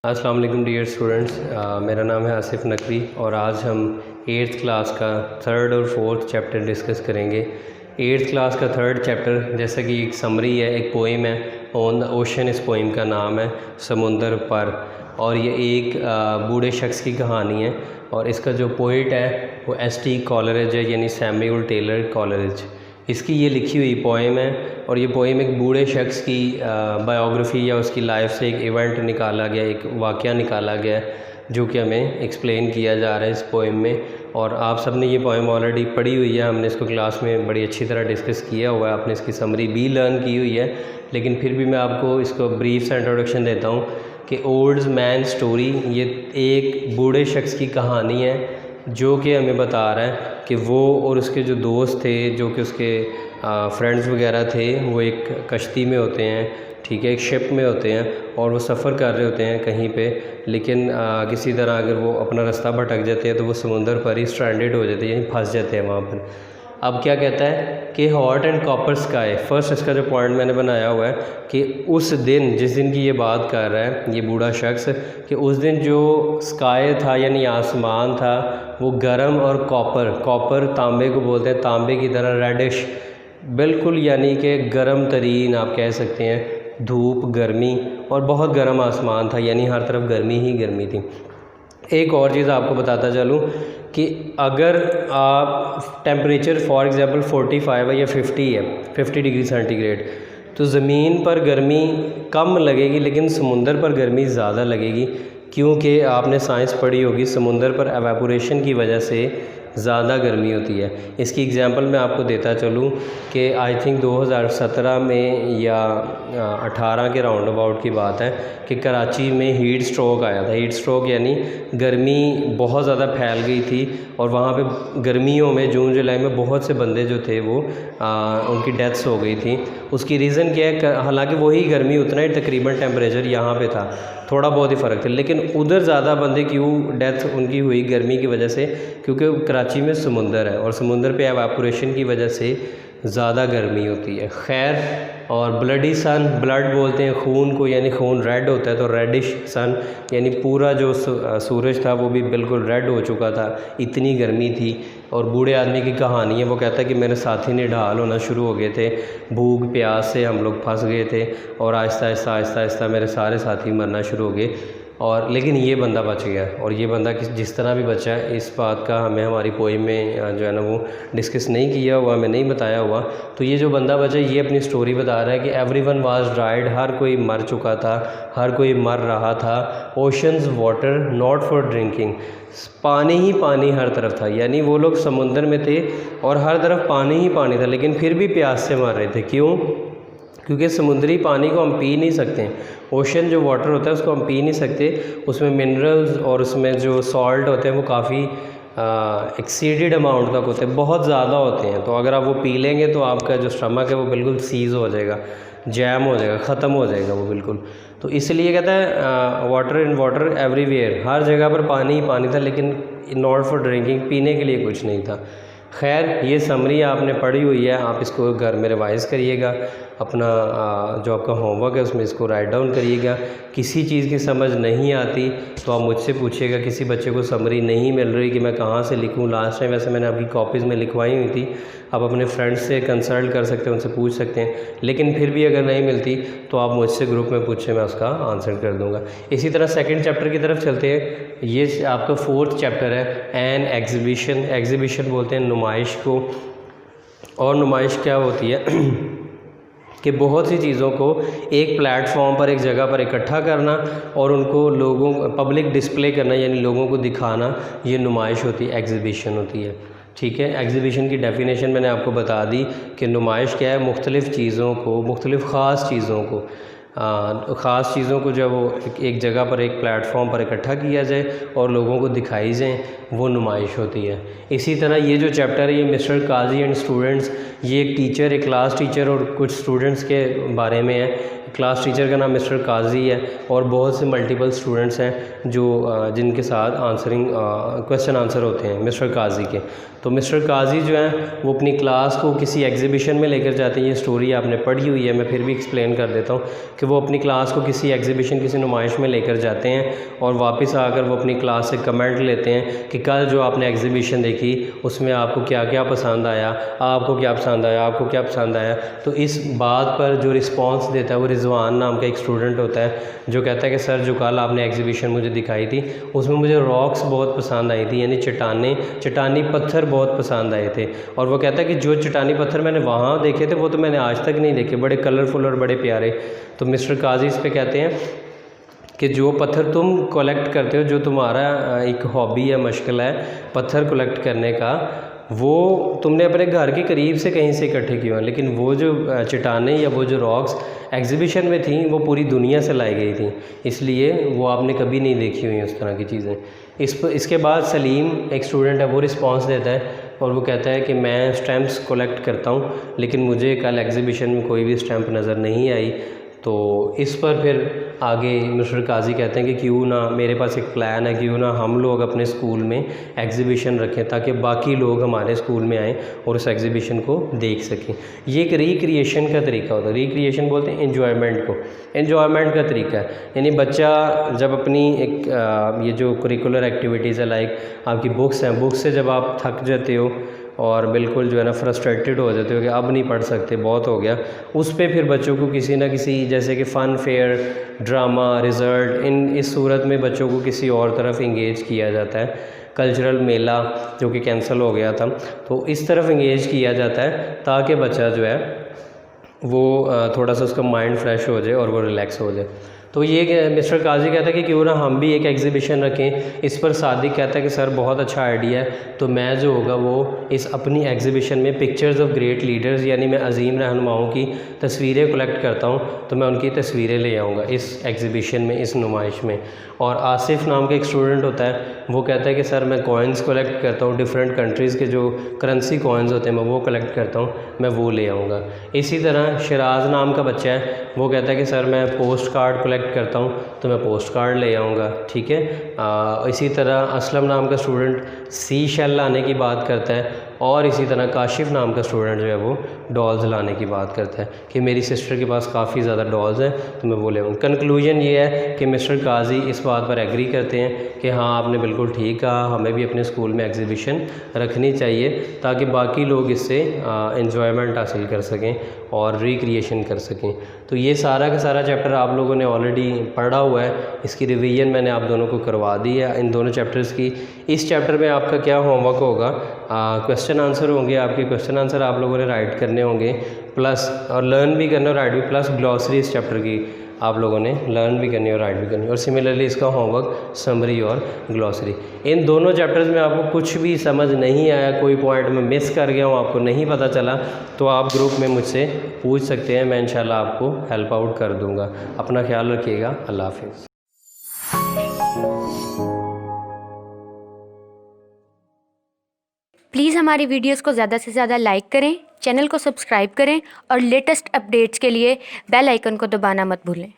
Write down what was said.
अस्सलाम वालेकुम dear students, मेरा नाम है आसिफ नकवी और आज हम 8th क्लास का थर्ड और फोर्थ चैप्टर डिस्कस करेंगे। 8th क्लास का थर्ड चैप्टर जैसा कि एक समरी है, एक पोइम है, ऑन द ओशन इस पोइम का नाम है, समुंदर पर। और ये एक बूढ़े शख्स की कहानी है और इसका जो पोइट है वो S.T. कॉलरिज है, यानी सैमुअल टेलर कॉलरिज। इसकी ये लिखी हुई पोइम है और ये पोइम एक बूढ़े शख्स की बायोग्राफ़ी या उसकी लाइफ से एक इवेंट निकाला गया, एक वाक़या निकाला गया है जो कि हमें एक्सप्लेन किया जा रहा है इस पोइम में। और आप सब ने ये पोइम ऑलरेडी पढ़ी हुई है, हमने इसको क्लास में बड़ी अच्छी तरह डिस्कस किया हुआ है, आपने इसकी समरी भी लर्न की हुई है, लेकिन फिर भी मैं आपको इसको ब्रीफ सा इंट्रोडक्शन देता हूँ कि ओल्ड मैन स्टोरी ये एक बूढ़े शख्स की कहानी है जो कि हमें बता रहा है कि वो और उसके जो दोस्त थे, जो कि उसके फ्रेंड्स वगैरह थे, वो एक कश्ती में होते हैं, ठीक है, एक शिप में होते हैं और वो सफ़र कर रहे होते हैं कहीं पे, लेकिन किसी तरह अगर वो अपना रास्ता भटक जाते हैं तो वो समुंदर पर ही स्ट्रैंडेड हो जाते हैं, यानी फंस जाते हैं वहाँ पर। अब क्या कहता है कि hot and copper sky, first इसका जो पॉइंट मैंने बनाया हुआ है कि उस दिन, जिस दिन की ये बात कर रहा है ये बूढ़ा शख्स, कि उस दिन जो स्काई था यानी आसमान था वो गर्म और कॉपर तांबे को बोलते हैं, तांबे की तरह रेडिश, बिल्कुल यानी कि गर्म तरीन आप कह सकते हैं, धूप गर्मी और बहुत गर्म आसमान था, यानी हर तरफ गर्मी ही गर्मी थी। एक और चीज़ आपको बताता चलूँ कि अगर आप टेम्परेचर फॉर एग्ज़ाम्पल 45 है या 50 है, 50 डिग्री सेंटीग्रेड, तो ज़मीन पर गर्मी कम लगेगी लेकिन समुंदर पर गर्मी ज़्यादा लगेगी, क्योंकि आपने साइंस पढ़ी होगी, समुंदर पर एवेपोरेशन की वजह से ज़्यादा गर्मी होती है। इसकी एग्जांपल मैं आपको देता चलूँ कि आई थिंक 2017 में या 18 के राउंड अबाउट की बात है कि कराची में हीट स्ट्रोक आया था। हीट स्ट्रोक यानी गर्मी बहुत ज़्यादा फैल गई थी और वहाँ पे गर्मियों में जून जुलाई में बहुत से बंदे जो थे वो उनकी डेथ्स हो गई थी। उसकी रीज़न क्या है, हालांकि वही गर्मी उतना ही तकरीबन टेम्परेचर यहाँ पे था, थोड़ा बहुत ही फ़र्क था, लेकिन उधर ज़्यादा बंदे क्यों डेथ उनकी हुई गर्मी की वजह से, क्योंकि कराची में समुंदर है और समुंदर पे एवापोरेशन की वजह से ज़्यादा गर्मी होती है। खैर, और ब्लडी सन, ब्लड बोलते हैं खून को, यानी खून रेड होता है, तो रेडिश सन यानी पूरा जो सूरज था वो भी बिल्कुल रेड हो चुका था, इतनी गर्मी थी। और बूढ़े आदमी की कहानी है, वो कहता है कि मेरे साथी ने ढाल होना शुरू हो गए थे, भूख प्यास से हम लोग फंस गए थे और आहिस्ता आहिस्ता मेरे सारे साथी मरना शुरू हो गए, और लेकिन ये बंदा बच गया। और ये बंदा जिस तरह भी बचा है, इस बात का हमें हमारी पोइम में जो है ना वो डिस्कस नहीं किया हुआ, हमें नहीं बताया हुआ। तो ये जो बंदा बचा ये अपनी स्टोरी बता रहा है कि एवरीवन वाज ड्राइड, हर कोई मर चुका था, हर कोई मर रहा था। Oceans water not for drinking, पानी ही पानी हर तरफ था, यानी वो लोग समुंदर में थे और हर तरफ पानी ही पानी था, लेकिन फिर भी प्यास से मर रहे थे। क्यों? क्योंकि समुद्री पानी को हम पी नहीं सकते, ओशन जो वाटर होता है उसको हम पी नहीं सकते, उसमें मिनरल्स और उसमें जो सॉल्ट होते हैं वो काफ़ी एक्सीडेड अमाउंट तक होते हैं, बहुत ज़्यादा होते हैं। तो अगर आप वो पी लेंगे तो आपका जो स्टमक है वो बिल्कुल सीज़ हो जाएगा, जैम हो जाएगा, ख़त्म हो जाएगा वो बिल्कुल। तो इसलिए कहता है वाटर इन वाटर एवरीवेयर, हर जगह पर पानी ही पानी था, लेकिन नॉट फॉर ड्रिंकिंग, पीने के लिए कुछ नहीं था। खैर, ये समरी आपने पढ़ी हुई है, आप इसको घर में रिवाइज़ करिएगा, अपना जो आपका होमवर्क है उसमें इसको राइट डाउन करिएगा। किसी चीज़ की समझ नहीं आती तो आप मुझसे पूछिएगा, किसी बच्चे को समरी नहीं मिल रही कि मैं कहाँ से लिखूँ, लास्ट टाइम वैसे मैंने आपकी कॉपीज़ में लिखवाई हुई थी, आप अपने फ्रेंड्स से कंसल्ट कर सकते हैं, उनसे पूछ सकते हैं, लेकिन फिर भी अगर नहीं मिलती तो आप मुझसे ग्रुप में पूछें, मैं उसका आंसर कर दूँगा। इसी तरह सेकेंड चैप्टर की तरफ चलते हैं। ये आपका फोर्थ चैप्टर है, एन एग्ज़िबिशन। एग्ज़िबिशन बोलते हैं नुमाइश को, और नुमाइश क्या होती है कि बहुत सी चीज़ों को एक प्लेटफॉर्म पर, एक जगह पर इकट्ठा करना और उनको लोगों पब्लिक डिस्प्ले करना, यानी लोगों को दिखाना, ये नुमाइश होती है, एग्ज़िबिशन होती है। ठीक है, एग्ज़िबिशन की डेफिनेशन मैंने आपको बता दी कि नुमाइश क्या है, मुख्तलिफ़ चीज़ों को, मुख्तलिफ़ ख़ास चीज़ों को, ख़ास चीज़ों को जब वो एक जगह पर, एक प्लेटफॉर्म पर इकट्ठा किया जाए और लोगों को दिखाई जाए, वो नुमाइश होती है। इसी तरह ये जो चैप्टर है ये मिस्टर काजी एंड स्टूडेंट्स, ये एक टीचर, एक क्लास टीचर और कुछ स्टूडेंट्स के बारे में है क्लास टीचर का नाम मिस्टर काजी है और बहुत से मल्टीपल स्टूडेंट्स हैं जो जिनके साथ आंसरिंग क्वेश्चन आंसर होते हैं मिस्टर काजी के। तो मिस्टर काजी जो हैं वो अपनी क्लास को किसी एग्जीबिशन में लेकर जाते हैं। ये स्टोरी आपने पढ़ी हुई है, मैं फिर भी एक्सप्लेन कर देता हूँ कि वो अपनी क्लास को किसी एग्जीबिशन, किसी नुमाइश में लेकर जाते हैं और वापस आकर वो अपनी क्लास से कमेंट लेते हैं कि कल जो आपने एग्जीबिशन देखी उसमें आपको क्या क्या पसंद आया, आपको क्या पसंद आया, आपको क्या पसंद आया। तो इस बात पर जो रिस्पॉन्स देता है वो रिजवान नाम का एक स्टूडेंट होता है जो कहता है कि सर जो कल आपने एग्जीबिशन मुझे दिखाई थी उसमें मुझे रॉक्स बहुत पसंद आई थी, यानी चट्टानी पत्थर बहुत पसंद आए थे। और वो कहता है कि जो चट्टानी पत्थर मैंने वहाँ देखे थे वो तो मैंने आज तक नहीं देखे, बड़े कलरफुल और बड़े प्यारे। तो मिस्टर काजी इस पे कहते हैं कि जो पत्थर तुम कलेक्ट करते हो, जो तुम्हारा एक हॉबी है, मशगला है पत्थर कलेक्ट करने का, वो तुमने अपने घर के करीब से कहीं से इकट्ठे किए हैं, लेकिन वो जो चट्टानें या वो जो रॉक्स एग्जीबिशन में थी वो पूरी दुनिया से लाई गई थी, इसलिए वो आपने कभी नहीं देखी हुई उस तरह की चीज़ें। इसके बाद सलीम एक स्टूडेंट है, वो रिस्पांस देता है और वो कहता है कि मैं स्टैम्प्स कलेक्ट करता हूँ लेकिन मुझे कल एग्जीबिशन में कोई भी स्टैम्प नज़र नहीं आई। तो इस पर फिर आगे मिस्टर काजी कहते हैं कि क्यों ना, मेरे पास एक प्लान है, क्यों ना हम लोग अपने स्कूल में एग्जीबिशन रखें ताकि बाकी लोग हमारे स्कूल में आएँ और उस एग्जीबिशन को देख सकें। ये एक रिक्रिएशन का तरीका होता है। रिक्रिएशन बोलते हैं एन्जॉयमेंट को, एन्जॉयमेंट का तरीका है। यानी बच्चा जब अपनी एक ये जो करिकुलर एक्टिविटीज़ है, लाइक आपकी बुक्स हैं, बुक्स से जब आप थक जाते हो और बिल्कुल जो है ना फ्रस्ट्रेटेड हो जाते हो कि अब नहीं पढ़ सकते, बहुत हो गया, उस पे फिर बच्चों को किसी ना किसी, जैसे कि फ़न फेयर, ड्रामा, रिज़ल्ट, इस सूरत में बच्चों को किसी और तरफ इंगेज किया जाता है। कल्चरल मेला जो कि कैंसिल हो गया था, तो इस तरफ इंगेज किया जाता है ताकि बच्चा जो है वो थोड़ा सा उसका माइंड फ्रेश हो जाए और वो रिलैक्स हो जाए। तो ये मिस्टर काजी कहता है कि क्यों ना हम भी एक एग्जीबिशन रखें। इस पर सादिक कहता है कि सर बहुत अच्छा आइडिया है, तो मैं जो होगा वो इस अपनी एग्जीबिशन में पिक्चर्स ऑफ ग्रेट लीडर्स, यानी मैं अजीम रहनुमाओं की तस्वीरें कलेक्ट करता हूँ, तो मैं उनकी तस्वीरें ले आऊँगा इस एग्जीबिशन में, इस नुमाइश में। और आसिफ नाम का एक स्टूडेंट होता है, वो कहता है कि सर मैं कॉइन्स कलेक्ट करता हूँ, डिफरेंट कंट्रीज़ के जो करेंसी कॉइन्स होते हैं मैं वो कलेक्ट करता हूँ, मैं वो ले आऊँगा। इसी तरह शराज नाम का बच्चा है, वो कहता है कि सर मैं पोस्ट कार्ड कलेक्ट करता हूँ, तो मैं पोस्ट कार्ड ले आऊँगा, ठीक है। इसी तरह असलम नाम का स्टूडेंट सी शेल लाने की बात करता है, और इसी तरह काशिफ नाम का स्टूडेंट जो है वो डॉल्स लाने की बात करता है कि मेरी सिस्टर के पास काफ़ी ज़्यादा डॉल्स हैं तो मैं वो ले आऊँ। कंक्लूजन ये है कि मिस्टर काजी इस बात पर एग्री करते हैं कि हाँ आपने बिल्कुल ठीक कहा, हमें भी अपने स्कूल में एग्जीबिशन रखनी चाहिए ताकि बाकी लोग इससे एंजॉयमेंट हासिल कर सकें और रिक्रिएशन कर सकें। तो ये सारा का सारा चैप्टर आप लोगों ने ऑलरेडी पढ़ा हुआ है, इसकी रिवीजन मैंने आप दोनों को करवा दी है इन दोनों चैप्टर्स की। इस चैप्टर में आपका क्या होमवर्क होगा, क्वेश्चन आंसर होंगे, आपके क्वेश्चन आंसर आप लोगों ने राइट करने होंगे, प्लस और लर्न भी करना और राइट भी, प्लस ग्लॉसरी इस चैप्टर की आप लोगों ने लर्न भी करनी और राइट भी करनी, और सिमिलरली इसका होमवर्क समरी और ग्लॉसरी। इन दोनों चैप्टर्स में आपको कुछ भी समझ नहीं आया, कोई पॉइंट में मिस कर गया हूँ, आपको नहीं पता चला, तो आप ग्रुप में मुझसे पूछ सकते हैं, मैं इंशाल्लाह आपको हेल्प आउट कर दूँगा। अपना ख्याल रखिएगा, अल्लाह हाफिज़। प्लीज़ हमारी वीडियोस को ज़्यादा से ज़्यादा लाइक करें, चैनल को सब्सक्राइब करें और लेटेस्ट अपडेट्स के लिए बेल आइकन को दबाना मत भूलें।